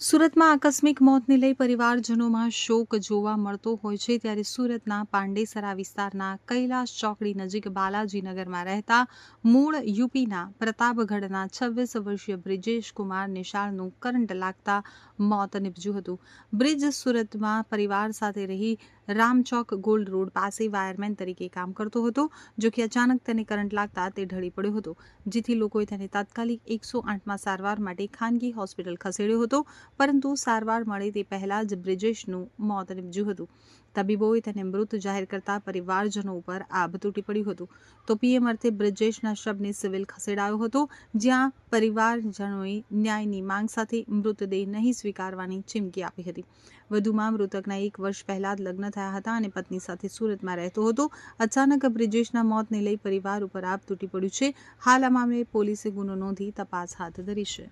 સુરતમાં આકસ્મિક મોતને લઈ પરિવારજનોમાં શોક જોવા મળતો હોય છે ત્યારે સુરતના પાંડેસરા વિસ્તારના કૈલાશ ચોકડી નજીક બાલાજીનગરમાં રહેતા મૂળ યુપીના પ્રતાપગઢના 26 વર્ષીય બ્રિજેશ કુમાર નિશાળનું કરંટ લાગતા મોત નીપજ્યું હતું। બ્રિજ સુરતમાં પરિવાર સાથે રહી રામચોક ગોલ્ડ રોડ પાસે વાયરમેન તરીકે કામ કરતો હતો, જો કે અચાનક તેને કરંટ લાગતા તે ઢળી પડ્યો હતો, જેથી લોકોએ તેને તાત્કાલિક 108માં સારવાર માટે ખાનગી હોસ્પિટલ ખસેડ્યો હતો, પરંતુ સારવાર મળે તે પહેલા જ બ્રિજેશનું મોત નીપજ્યું હતું। તબીબોએ તેને મૃત જાહેર કરતા પરિવારજનો ઉપર આભ તૂટી પડ્યું હતું, તો પીએમ અર્થે બ્રિજેશના શબને સિવિલ ખસેડાયો હતો, જ્યાં પરિવારજનોએ ન્યાયની માંગ સાથે મૃતદેહ નહીં સ્વીકારવાની ચીમકી આપી હતી। વધુમાં મૃતકના 1 વર્ષ પહેલા જ લગ્ન થયા હતા અને પત્ની સાથે સુરતમાં રહેતો હતો। અચાનક બ્રિજેશના મોતને લઈ પરિવાર ઉપર આભ તૂટી પડ્યું છે। હાલ આ મામલે પોલીસે ગુનો નોંધી તપાસ હાથ धरी है।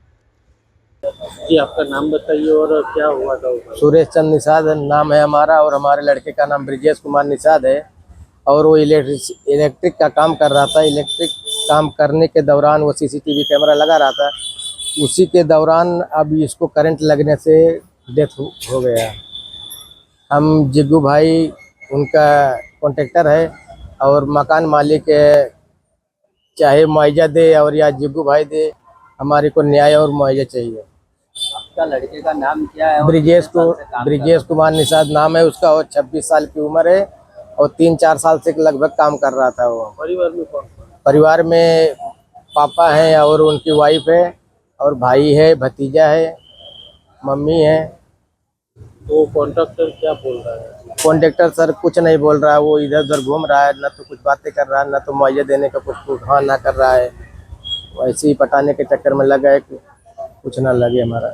जी, आपका नाम बताइए और क्या हुआ था? सुरेश चंद निषाद नाम है हमारा और हमारे लड़के का नाम ब्रिजेश कुमार निषाद है और वो इलेक्ट्रिक का काम कर रहा था। इलेक्ट्रिक काम करने के दौरान वो सीसीटीवी कैमरा लगा रहा था, उसी के दौरान अब इसको करंट लगने से डेथ हो गया। हम जिग्गू भाई उनका कॉन्ट्रैक्टर है और मकान मालिक चाहे मुआवजा दे और या जिग्गू भाई दे, हमारे को न्याय और मुआवजा चाहिए। आपका लड़के का नाम क्या है? ब्रिजेश कुमार निषाद नाम है उसका और 26 साल की उम्र है और 3-4 साल से लगभग काम कर रहा था वो। परिवार में कौन? परिवार में पापा हैं और उनकी वाइफ है और भाई है, भतीजा है, मम्मी है। तो कॉन्ट्रैक्टर क्या बोल रहा है? कॉन्ट्रैक्टर सर कुछ नहीं बोल रहा है, वो इधर उधर घूम रहा है, न तो कुछ बातें कर रहा है, न तो मुआवजा देने का कुछ हाँ ना कर रहा है। वैसे ही पटाने के चक्कर में लगा है कि कुछ ना लगे हमारा।